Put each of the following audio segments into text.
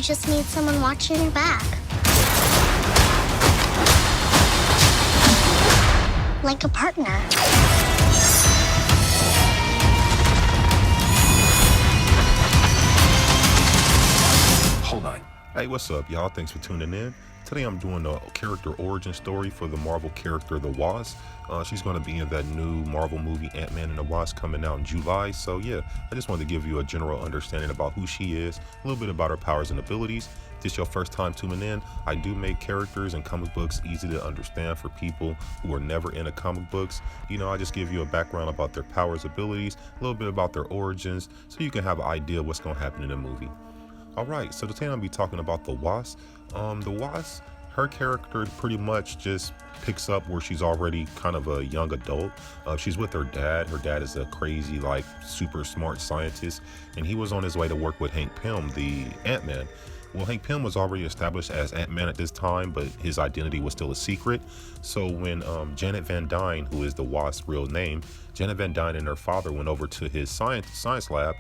you just need someone watching your back. Like a partner. Hold on. Hey, what's up, y'all? Thanks for tuning in. Today I'm doing a character origin story for the Marvel character, the Wasp. She's going to be in that new Marvel movie, Ant-Man and the Wasp, coming out in July. So yeah, I just wanted to give you a general understanding about who she is, a little bit about her powers and abilities. If this is your first time tuning in, I do make characters and comic books easy to understand for people who are never into comic books. You know, I just give you a background about their powers, abilities, a little bit about their origins, so you can have an idea of what's going to happen in the movie. Alright, so today I'm going to be talking about the Wasp. The Wasp, her character pretty much just picks up where she's already kind of a young adult. She's with her dad. Her dad is a crazy, like, super smart scientist, and he was on his way to work with Hank Pym, the Ant-Man. Well, Hank Pym was already established as Ant-Man at this time, but his identity was still a secret. So when Janet Van Dyne, who is the Wasp's real name, Janet Van Dyne and her father went over to his science lab,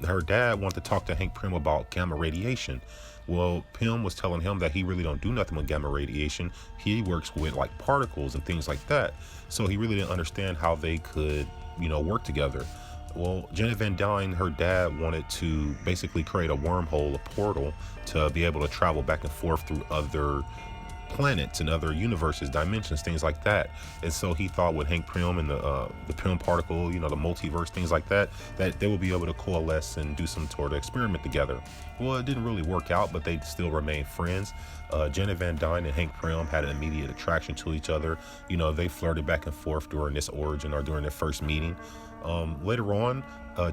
her dad wanted to talk to Hank Pym about gamma radiation. Well, Pym was telling him that he really don't do nothing with gamma radiation. He works with like particles and things like that. So he really didn't understand how they could, you know, work together. Well, Janet Van Dyne, her dad wanted to basically create a wormhole, a portal, to be able to travel back and forth through other planets and other universes, dimensions, things like that. And so he thought with Hank Pym and the Pym particle, you know, the multiverse, things like that, that they would be able to coalesce and do some sort of experiment together. Well, it didn't really work out, but they still remained friends. Janet Van Dyne and Hank Pym had an immediate attraction to each other. You know, they flirted back and forth during this origin or during their first meeting. Later on,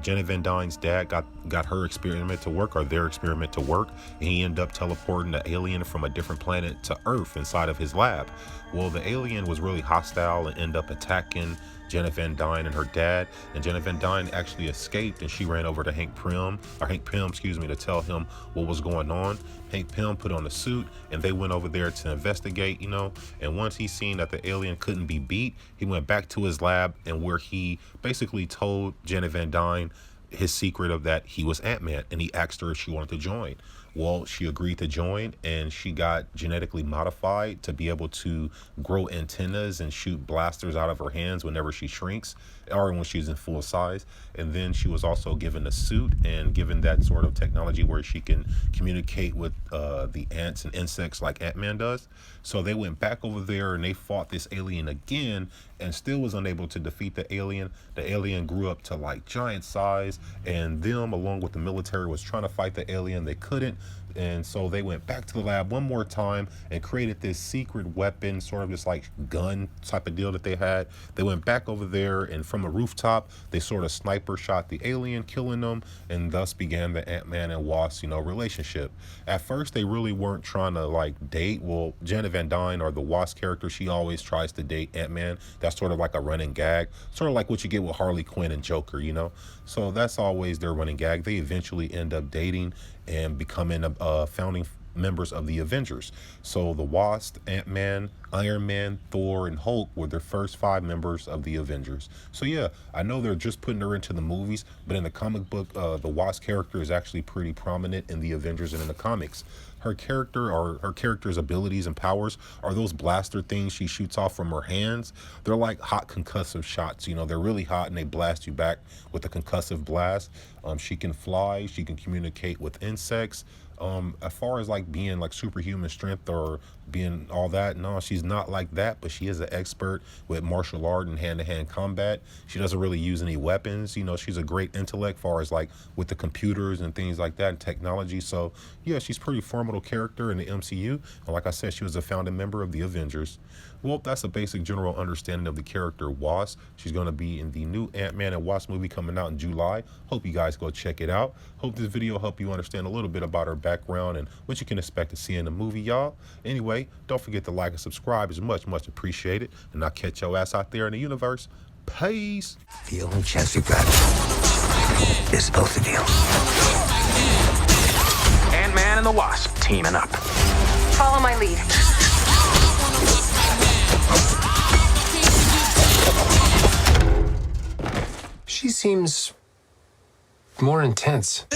Janet Van Dyne's dad got her experiment to work, or their experiment to work, and he ended up teleporting the alien from a different planet to Earth inside of his lab. Well, the alien was really hostile and ended up attacking Janet Van Dyne and her dad, and Janet Van Dyne actually escaped, and she ran over to Hank Pym, to tell him what was going on. Hank Pym put on a suit, and they went over there to investigate, you know, and once he seen that the alien couldn't be beat, he went back to his lab, and where he basically told Janet Van Dyne his secret of that he was Ant-Man, and he asked her if she wanted to join. Well, she agreed to join, and she got genetically modified to be able to grow antennas and shoot blasters out of her hands whenever she shrinks, or when she's in full size. And then she was also given a suit and given that sort of technology where she can communicate with the ants and insects like Ant-Man does. So they went back over there and they fought this alien again and still was unable to defeat the alien. The alien grew up to like giant size, and them along with the military was trying to fight the alien. They couldn't. And so they went back to the lab one more time and created this secret weapon, sort of this like gun type of deal that they had. They went back over there, and from a rooftop, they sort of sniper shot the alien, killing them, and thus began the Ant-Man and Wasp, you know, relationship. At first, they really weren't trying to like date. Well, Janet Van Dyne, or the Wasp character, she always tries to date Ant-Man. That's sort of like a running gag, sort of like what you get with Harley Quinn and Joker, you know? So that's always their running gag. They eventually end up dating and becoming founding members of the Avengers. So the Wasp, Ant-Man, Iron Man, Thor, and Hulk were the first 5 members of the Avengers. So yeah, I know they're just putting her into the movies, but in the comic book, the Wasp character is actually pretty prominent in the Avengers and in the comics. Her character, or her character's abilities and powers, are those blaster things she shoots off from her hands. They're like hot concussive shots. You know, they're really hot and they blast you back with a concussive blast. She can fly, she can communicate with insects. As far as like being like superhuman strength or being all that, no, she's not like that, but she is an expert with martial art and hand-to-hand combat. She doesn't really use any weapons. You know, she's a great intellect as far as like with the computers and things like that and technology. So yeah, she's a pretty formidable character in the MCU. And like I said, she was a founding member of the Avengers. Well, that's a basic general understanding of the character Wasp. She's going to be in the new Ant-Man and Wasp movie coming out in July. Hope you guys go check it out. Hope this video helped you understand a little bit about her background and what you can expect to see in the movie, y'all. Anyway, don't forget to like and subscribe. It's much, much appreciated. And I'll catch your ass out there in the universe. Peace. The only chance you've got is both of you. Ant-Man and the Wasp teaming up. Follow my lead. She seems more intense.